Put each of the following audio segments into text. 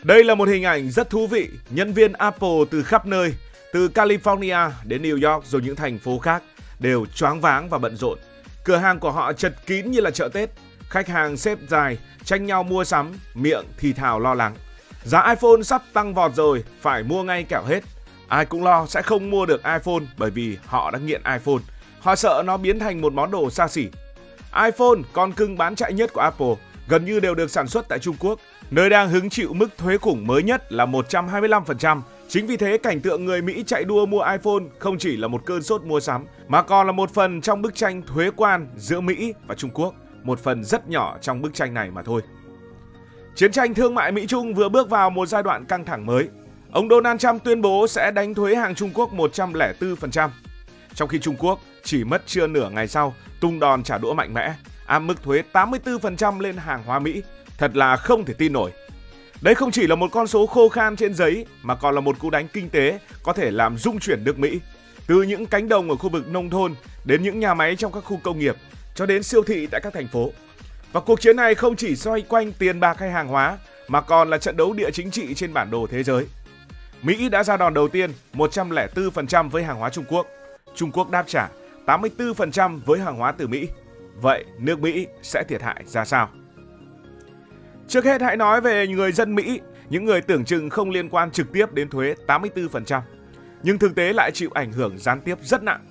Đây là một hình ảnh rất thú vị. Nhân viên Apple từ khắp nơi, từ California đến New York rồi những thành phố khác đều choáng váng và bận rộn. Cửa hàng của họ chật kín như là chợ Tết. Khách hàng xếp dài, tranh nhau mua sắm, miệng thì thào lo lắng. Giá iPhone sắp tăng vọt rồi, phải mua ngay kẻo hết. Ai cũng lo sẽ không mua được iPhone bởi vì họ đã nghiện iPhone. Họ sợ nó biến thành một món đồ xa xỉ. iPhone, con cưng bán chạy nhất của Apple, gần như đều được sản xuất tại Trung Quốc, nơi đang hứng chịu mức thuế khủng mới nhất là 125%. Chính vì thế, cảnh tượng người Mỹ chạy đua mua iPhone không chỉ là một cơn sốt mua sắm, mà còn là một phần trong bức tranh thuế quan giữa Mỹ và Trung Quốc, một phần rất nhỏ trong bức tranh này mà thôi. Chiến tranh thương mại Mỹ-Trung vừa bước vào một giai đoạn căng thẳng mới. Ông Donald Trump tuyên bố sẽ đánh thuế hàng Trung Quốc 104%, trong khi Trung Quốc chỉ mất chưa nửa ngày sau tung đòn trả đũa mạnh mẽ, áp mức thuế 84% lên hàng hóa Mỹ. Thật là không thể tin nổi. Đây không chỉ là một con số khô khan trên giấy mà còn là một cú đánh kinh tế có thể làm rung chuyển nước Mỹ. Từ những cánh đồng ở khu vực nông thôn đến những nhà máy trong các khu công nghiệp cho đến siêu thị tại các thành phố. Và cuộc chiến này không chỉ xoay quanh tiền bạc hay hàng hóa mà còn là trận đấu địa chính trị trên bản đồ thế giới. Mỹ đã ra đòn đầu tiên 104% với hàng hóa Trung Quốc. Trung Quốc đáp trả 84% với hàng hóa từ Mỹ. Vậy nước Mỹ sẽ thiệt hại ra sao? Trước hết hãy nói về người dân Mỹ, những người tưởng chừng không liên quan trực tiếp đến thuế 84%, nhưng thực tế lại chịu ảnh hưởng gián tiếp rất nặng.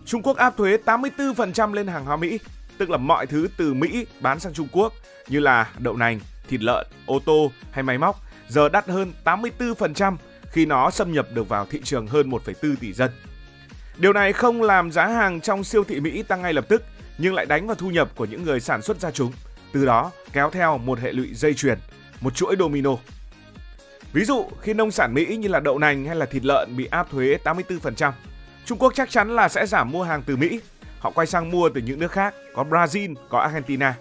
Trung Quốc áp thuế 84% lên hàng hóa Mỹ, tức là mọi thứ từ Mỹ bán sang Trung Quốc như là đậu nành, thịt lợn, ô tô hay máy móc giờ đắt hơn 84% khi nó xâm nhập được vào thị trường hơn 1,4 tỷ dân. Điều này không làm giá hàng trong siêu thị Mỹ tăng ngay lập tức, nhưng lại đánh vào thu nhập của những người sản xuất ra chúng. Từ đó kéo theo một hệ lụy dây chuyền, một chuỗi domino. Ví dụ khi nông sản Mỹ như là đậu nành hay là thịt lợn bị áp thuế 84%, Trung Quốc chắc chắn là sẽ giảm mua hàng từ Mỹ. Họ quay sang mua từ những nước khác, có Brazil, có Argentina.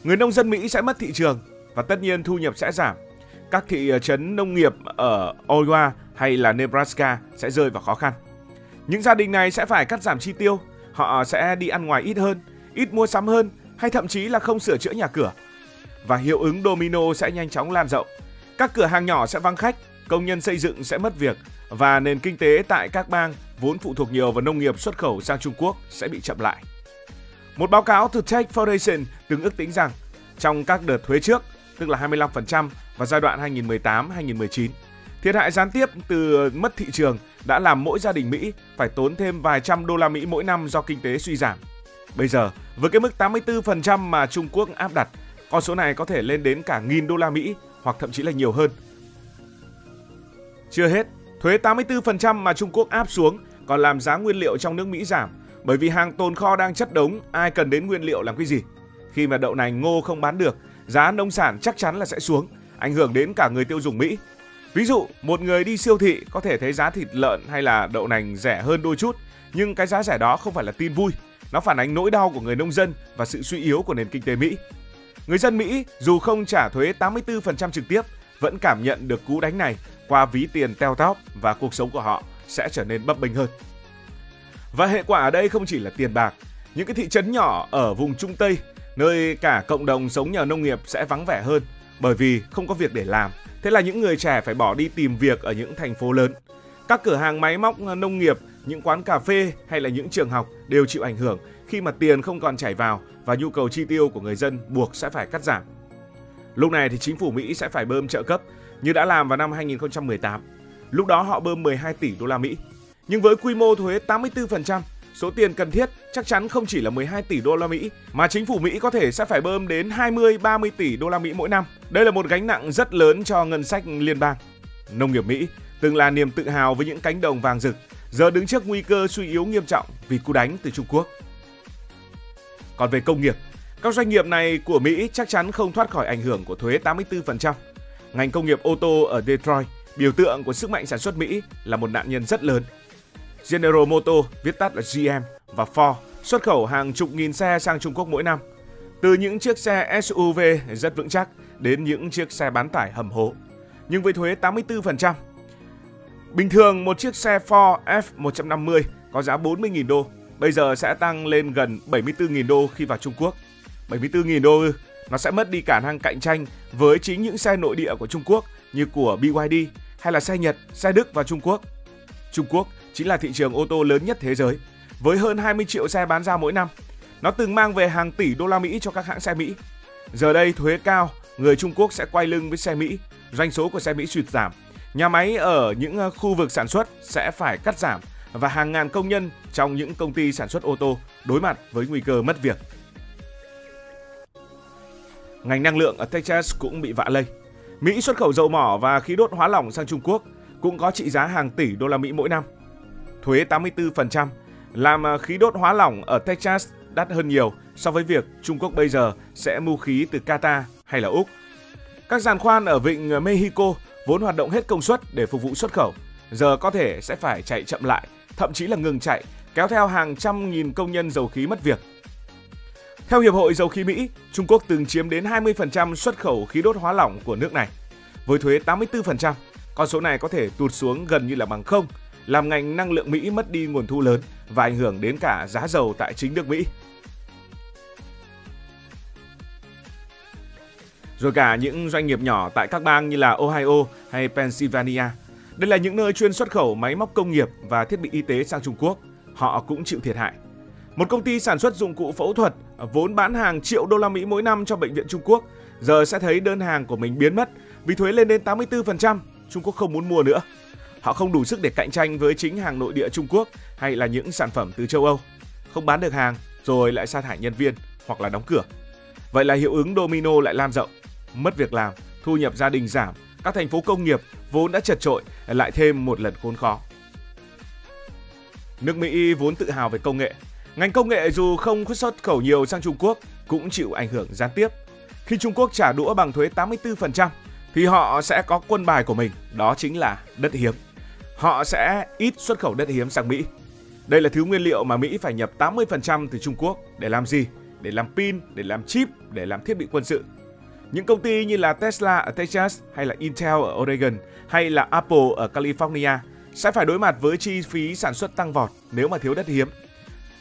Người nông dân Mỹ sẽ mất thị trường và tất nhiên thu nhập sẽ giảm. Các thị trấn nông nghiệp ở Iowa hay là Nebraska sẽ rơi vào khó khăn. Những gia đình này sẽ phải cắt giảm chi tiêu, họ sẽ đi ăn ngoài ít hơn, ít mua sắm hơn hay thậm chí là không sửa chữa nhà cửa. Và hiệu ứng domino sẽ nhanh chóng lan rộng. Các cửa hàng nhỏ sẽ vắng khách, công nhân xây dựng sẽ mất việc và nền kinh tế tại các bang vốn phụ thuộc nhiều vào nông nghiệp xuất khẩu sang Trung Quốc sẽ bị chậm lại. Một báo cáo từ Tech Foundation từng ước tính rằng trong các đợt thuế trước, tức là 25% vào giai đoạn 2018-2019, thiệt hại gián tiếp từ mất thị trường đã làm mỗi gia đình Mỹ phải tốn thêm vài trăm đô la Mỹ mỗi năm do kinh tế suy giảm. Bây giờ, với cái mức 84% mà Trung Quốc áp đặt, con số này có thể lên đến cả 1.000 đô la Mỹ hoặc thậm chí là nhiều hơn. Chưa hết, thuế 84% mà Trung Quốc áp xuống còn làm giá nguyên liệu trong nước Mỹ giảm, bởi vì hàng tồn kho đang chất đống, ai cần đến nguyên liệu làm cái gì? Khi mà đậu nành ngô không bán được, giá nông sản chắc chắn là sẽ xuống, ảnh hưởng đến cả người tiêu dùng Mỹ. Ví dụ, một người đi siêu thị có thể thấy giá thịt lợn hay là đậu nành rẻ hơn đôi chút, nhưng cái giá rẻ đó không phải là tin vui. Nó phản ánh nỗi đau của người nông dân và sự suy yếu của nền kinh tế Mỹ. Người dân Mỹ dù không trả thuế 84% trực tiếp, vẫn cảm nhận được cú đánh này qua ví tiền teo tóp và cuộc sống của họ sẽ trở nên bấp bênh hơn. Và hệ quả ở đây không chỉ là tiền bạc. Những cái thị trấn nhỏ ở vùng Trung Tây, nơi cả cộng đồng sống nhờ nông nghiệp sẽ vắng vẻ hơn, bởi vì không có việc để làm. Thế là những người trẻ phải bỏ đi tìm việc ở những thành phố lớn. Các cửa hàng máy móc nông nghiệp, những quán cà phê hay là những trường học đều chịu ảnh hưởng khi mà tiền không còn chảy vào và nhu cầu chi tiêu của người dân buộc sẽ phải cắt giảm. Lúc này thì chính phủ Mỹ sẽ phải bơm trợ cấp như đã làm vào năm 2018. Lúc đó họ bơm 12 tỷ đô la Mỹ. Nhưng với quy mô thuế 84%, số tiền cần thiết chắc chắn không chỉ là 12 tỷ đô la Mỹ mà chính phủ Mỹ có thể sẽ phải bơm đến 20-30 tỷ đô la Mỹ mỗi năm. Đây là một gánh nặng rất lớn cho ngân sách liên bang. Nông nghiệp Mỹ từng là niềm tự hào với những cánh đồng vàng rực, giờ đứng trước nguy cơ suy yếu nghiêm trọng vì cú đánh từ Trung Quốc. Còn về công nghiệp, các doanh nghiệp này của Mỹ chắc chắn không thoát khỏi ảnh hưởng của thuế 84%. Ngành công nghiệp ô tô ở Detroit, biểu tượng của sức mạnh sản xuất Mỹ, là một nạn nhân rất lớn. General Motors, viết tắt là GM, và Ford xuất khẩu hàng chục nghìn xe sang Trung Quốc mỗi năm. Từ những chiếc xe SUV rất vững chắc đến những chiếc xe bán tải hầm hố. Nhưng với thuế 84%, bình thường một chiếc xe Ford F150 có giá 40.000 đô, bây giờ sẽ tăng lên gần 74.000 đô khi vào Trung Quốc. 74.000 đô ư? nó sẽ mất đi khả năng cạnh tranh với chính những xe nội địa của Trung Quốc như của BYD hay là xe Nhật, xe Đức và Trung Quốc. Trung Quốc chính là thị trường ô tô lớn nhất thế giới, với hơn 20 triệu xe bán ra mỗi năm. Nó từng mang về hàng tỷ đô la Mỹ cho các hãng xe Mỹ. Giờ đây thuế cao, người Trung Quốc sẽ quay lưng với xe Mỹ, doanh số của xe Mỹ sụt giảm. Nhà máy ở những khu vực sản xuất sẽ phải cắt giảm và hàng ngàn công nhân trong những công ty sản xuất ô tô đối mặt với nguy cơ mất việc. Ngành năng lượng ở Texas cũng bị vạ lây. Mỹ xuất khẩu dầu mỏ và khí đốt hóa lỏng sang Trung Quốc cũng có trị giá hàng tỷ đô la Mỹ mỗi năm. Thuế 84% làm khí đốt hóa lỏng ở Texas đắt hơn nhiều so với việc Trung Quốc bây giờ sẽ mua khí từ Qatar hay là Úc. Các giàn khoan ở vịnh Mexico vốn hoạt động hết công suất để phục vụ xuất khẩu, giờ có thể sẽ phải chạy chậm lại, thậm chí là ngừng chạy, kéo theo hàng trăm nghìn công nhân dầu khí mất việc. Theo Hiệp hội Dầu khí Mỹ, Trung Quốc từng chiếm đến 20% xuất khẩu khí đốt hóa lỏng của nước này. Với thuế 84%, con số này có thể tụt xuống gần như là bằng không, làm ngành năng lượng Mỹ mất đi nguồn thu lớn và ảnh hưởng đến cả giá dầu tại chính nước Mỹ. Rồi cả những doanh nghiệp nhỏ tại các bang như là Ohio hay Pennsylvania. Đây là những nơi chuyên xuất khẩu máy móc công nghiệp và thiết bị y tế sang Trung Quốc. Họ cũng chịu thiệt hại. Một công ty sản xuất dụng cụ phẫu thuật vốn bán hàng triệu đô la Mỹ mỗi năm cho bệnh viện Trung Quốc, giờ sẽ thấy đơn hàng của mình biến mất vì thuế lên đến 84%. Trung Quốc không muốn mua nữa. Họ không đủ sức để cạnh tranh với chính hàng nội địa Trung Quốc hay là những sản phẩm từ châu Âu. Không bán được hàng rồi lại sa thải nhân viên hoặc là đóng cửa. Vậy là hiệu ứng domino lại lan rộng. Mất việc làm, thu nhập gia đình giảm, các thành phố công nghiệp vốn đã chật chội lại thêm một lần khốn khó. Nước Mỹ vốn tự hào về công nghệ. Ngành công nghệ dù không xuất khẩu nhiều sang Trung Quốc cũng chịu ảnh hưởng gián tiếp. Khi Trung Quốc trả đũa bằng thuế 84% thì họ sẽ có quân bài của mình, đó chính là đất hiếm. Họ sẽ ít xuất khẩu đất hiếm sang Mỹ. Đây là thứ nguyên liệu mà Mỹ phải nhập 80% từ Trung Quốc để làm gì? Để làm pin, để làm chip, để làm thiết bị quân sự. Những công ty như là Tesla ở Texas hay là Intel ở Oregon hay là Apple ở California sẽ phải đối mặt với chi phí sản xuất tăng vọt nếu mà thiếu đất hiếm.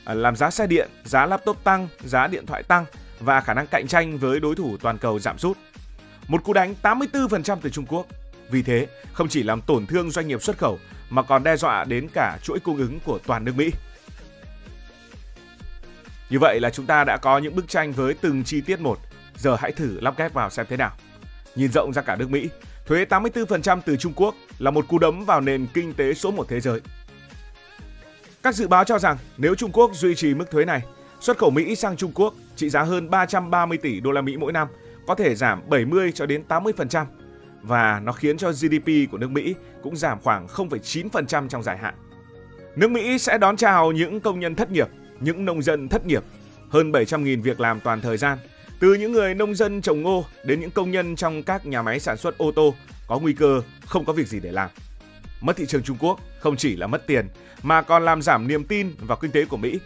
Làm giá xe điện, giá laptop tăng, giá điện thoại tăng và khả năng cạnh tranh với đối thủ toàn cầu giảm sút. Một cú đánh 84% từ Trung Quốc. Vì thế, không chỉ làm tổn thương doanh nghiệp xuất khẩu mà còn đe dọa đến cả chuỗi cung ứng của toàn nước Mỹ. Như vậy là chúng ta đã có những bức tranh với từng chi tiết một. Giờ hãy thử lắp ghép vào xem thế nào. Nhìn rộng ra cả nước Mỹ, thuế 84% từ Trung Quốc là một cú đấm vào nền kinh tế số 1 thế giới. Các dự báo cho rằng nếu Trung Quốc duy trì mức thuế này, xuất khẩu Mỹ sang Trung Quốc trị giá hơn 330 tỷ đô la Mỹ mỗi năm có thể giảm 70 cho đến 80% và nó khiến cho GDP của nước Mỹ cũng giảm khoảng 0,9% trong dài hạn. Nước Mỹ sẽ đón chào những công nhân thất nghiệp, những nông dân thất nghiệp, hơn 700.000 việc làm toàn thời gian, từ những người nông dân trồng ngô đến những công nhân trong các nhà máy sản xuất ô tô có nguy cơ không có việc gì để làm. Mất thị trường Trung Quốc không chỉ là mất tiền mà còn làm giảm niềm tin vào kinh tế của Mỹ.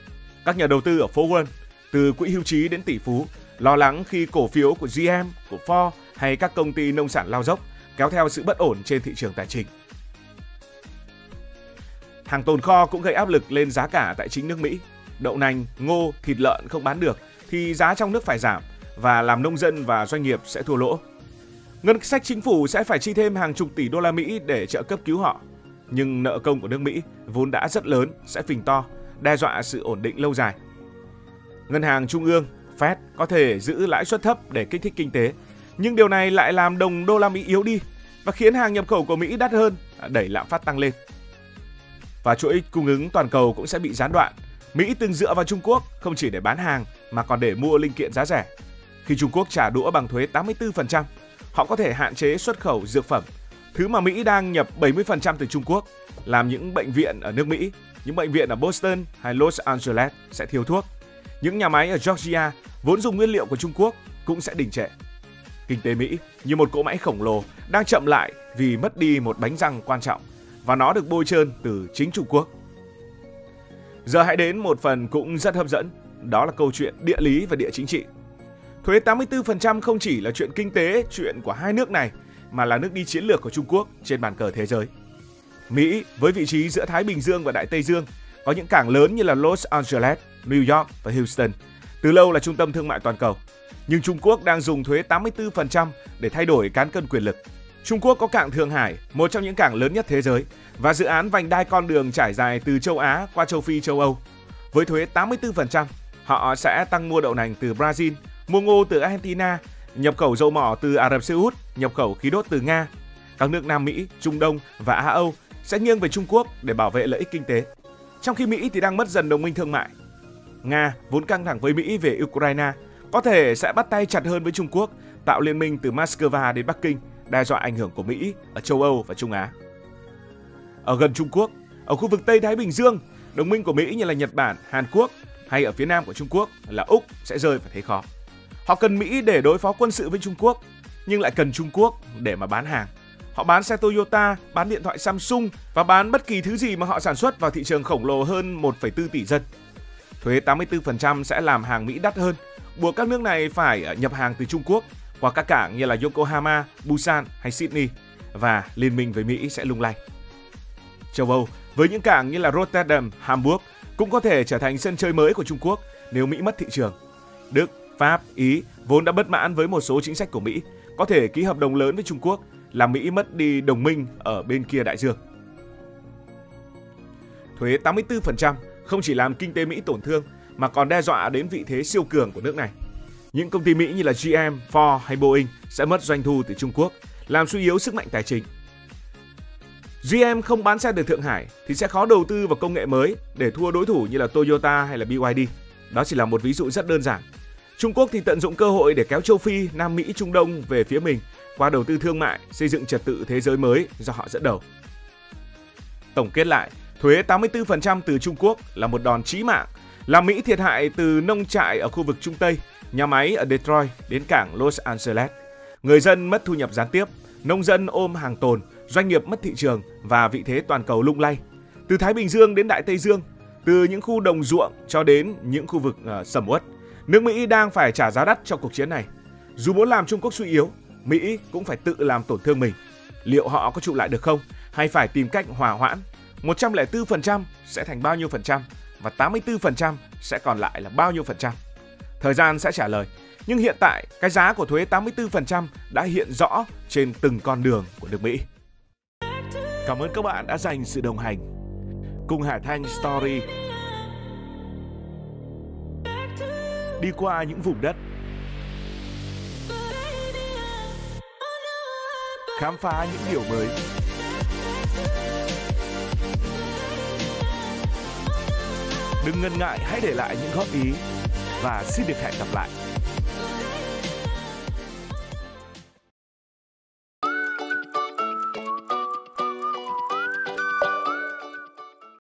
Các nhà đầu tư ở phố Wall, từ quỹ hưu trí đến tỷ phú, lo lắng khi cổ phiếu của GM, của Ford hay các công ty nông sản lao dốc, kéo theo sự bất ổn trên thị trường tài chính. Hàng tồn kho cũng gây áp lực lên giá cả tại chính nước Mỹ. Đậu nành, ngô, thịt lợn không bán được thì giá trong nước phải giảm và làm nông dân và doanh nghiệp sẽ thua lỗ. Ngân sách chính phủ sẽ phải chi thêm hàng chục tỷ đô la Mỹ để trợ cấp cứu họ. Nhưng nợ công của nước Mỹ vốn đã rất lớn sẽ phình to, đe dọa sự ổn định lâu dài. Ngân hàng Trung ương, Fed có thể giữ lãi suất thấp để kích thích kinh tế, nhưng điều này lại làm đồng đô la Mỹ yếu đi và khiến hàng nhập khẩu của Mỹ đắt hơn, đẩy lạm phát tăng lên. Và chuỗi cung ứng toàn cầu cũng sẽ bị gián đoạn. Mỹ từng dựa vào Trung Quốc không chỉ để bán hàng mà còn để mua linh kiện giá rẻ. Khi Trung Quốc trả đũa bằng thuế 84%, họ có thể hạn chế xuất khẩu dược phẩm, thứ mà Mỹ đang nhập 70% từ Trung Quốc, làm những bệnh viện ở nước Mỹ, những bệnh viện ở Boston hay Los Angeles sẽ thiếu thuốc. Những nhà máy ở Georgia vốn dùng nguyên liệu của Trung Quốc cũng sẽ đình trệ. Kinh tế Mỹ như một cỗ máy khổng lồ đang chậm lại vì mất đi một bánh răng quan trọng và nó được bôi trơn từ chính Trung Quốc. Giờ hãy đến một phần cũng rất hấp dẫn, đó là câu chuyện địa lý và địa chính trị. Thuế 84% không chỉ là chuyện kinh tế, chuyện của hai nước này, mà là nước đi chiến lược của Trung Quốc trên bàn cờ thế giới. Mỹ với vị trí giữa Thái Bình Dương và Đại Tây Dương có những cảng lớn như là Los Angeles, New York và Houston, từ lâu là trung tâm thương mại toàn cầu. Nhưng Trung Quốc đang dùng thuế 84% để thay đổi cán cân quyền lực. Trung Quốc có cảng Thượng Hải, một trong những cảng lớn nhất thế giới, và dự án vành đai con đường trải dài từ châu Á qua châu Phi, châu Âu. Với thuế 84%, họ sẽ tăng mua đậu nành từ Brazil, mua ngô từ Argentina, nhập khẩu dầu mỏ từ Ả Rập Xê Út, nhập khẩu khí đốt từ Nga. Các nước Nam Mỹ, Trung Đông và Á Âu sẽ nghiêng về Trung Quốc để bảo vệ lợi ích kinh tế. Trong khi Mỹ thì đang mất dần đồng minh thương mại. Nga vốn căng thẳng với Mỹ về Ukraine, có thể sẽ bắt tay chặt hơn với Trung Quốc, tạo liên minh từ Moscow đến Bắc Kinh, đe dọa ảnh hưởng của Mỹ ở châu Âu và Trung Á. Ở gần Trung Quốc, ở khu vực Tây Thái Bình Dương, đồng minh của Mỹ như là Nhật Bản, Hàn Quốc hay ở phía nam của Trung Quốc là Úc sẽ rơi vào thế khó. Họ cần Mỹ để đối phó quân sự với Trung Quốc, nhưng lại cần Trung Quốc để mà bán hàng. Họ bán xe Toyota, bán điện thoại Samsung và bán bất kỳ thứ gì mà họ sản xuất vào thị trường khổng lồ hơn 1,4 tỷ dân. Thuế 84% sẽ làm hàng Mỹ đắt hơn, buộc các nước này phải nhập hàng từ Trung Quốc qua các cảng như là Yokohama, Busan hay Sydney, và liên minh với Mỹ sẽ lung lay. Châu Âu với những cảng như là Rotterdam, Hamburg cũng có thể trở thành sân chơi mới của Trung Quốc nếu Mỹ mất thị trường. Đức, Pháp, Ý vốn đã bất mãn với một số chính sách của Mỹ, có thể ký hợp đồng lớn với Trung Quốc, làm Mỹ mất đi đồng minh ở bên kia đại dương. Thuế 84% không chỉ làm kinh tế Mỹ tổn thương mà còn đe dọa đến vị thế siêu cường của nước này. Những công ty Mỹ như là GM, Ford hay Boeing sẽ mất doanh thu từ Trung Quốc, làm suy yếu sức mạnh tài chính. GM không bán xe từ Thượng Hải thì sẽ khó đầu tư vào công nghệ mới để thua đối thủ như là Toyota hay là BYD. Đó chỉ là một ví dụ rất đơn giản. Trung Quốc thì tận dụng cơ hội để kéo châu Phi, Nam Mỹ, Trung Đông về phía mình qua đầu tư thương mại, xây dựng trật tự thế giới mới do họ dẫn đầu. Tổng kết lại, thuế 84% từ Trung Quốc là một đòn chí mạng, làm Mỹ thiệt hại từ nông trại ở khu vực Trung Tây, nhà máy ở Detroit đến cảng Los Angeles. Người dân mất thu nhập gián tiếp, nông dân ôm hàng tồn, doanh nghiệp mất thị trường và vị thế toàn cầu lung lay. Từ Thái Bình Dương đến Đại Tây Dương, từ những khu đồng ruộng cho đến những khu vực sầm uất, nước Mỹ đang phải trả giá đắt cho cuộc chiến này. Dù muốn làm Trung Quốc suy yếu, Mỹ cũng phải tự làm tổn thương mình. Liệu họ có trụ lại được không? Hay phải tìm cách hòa hoãn? 104% sẽ thành bao nhiêu phần trăm? Và 84% sẽ còn lại là bao nhiêu phần trăm? Thời gian sẽ trả lời. Nhưng hiện tại, cái giá của thuế 84% đã hiện rõ trên từng con đường của nước Mỹ. Cảm ơn các bạn đã dành sự đồng hành cùng Hải Thanh Story. Đi qua những vùng đất, khám phá những điều mới. Đừng ngần ngại, hãy để lại những góp ý và xin được hẹn gặp lại.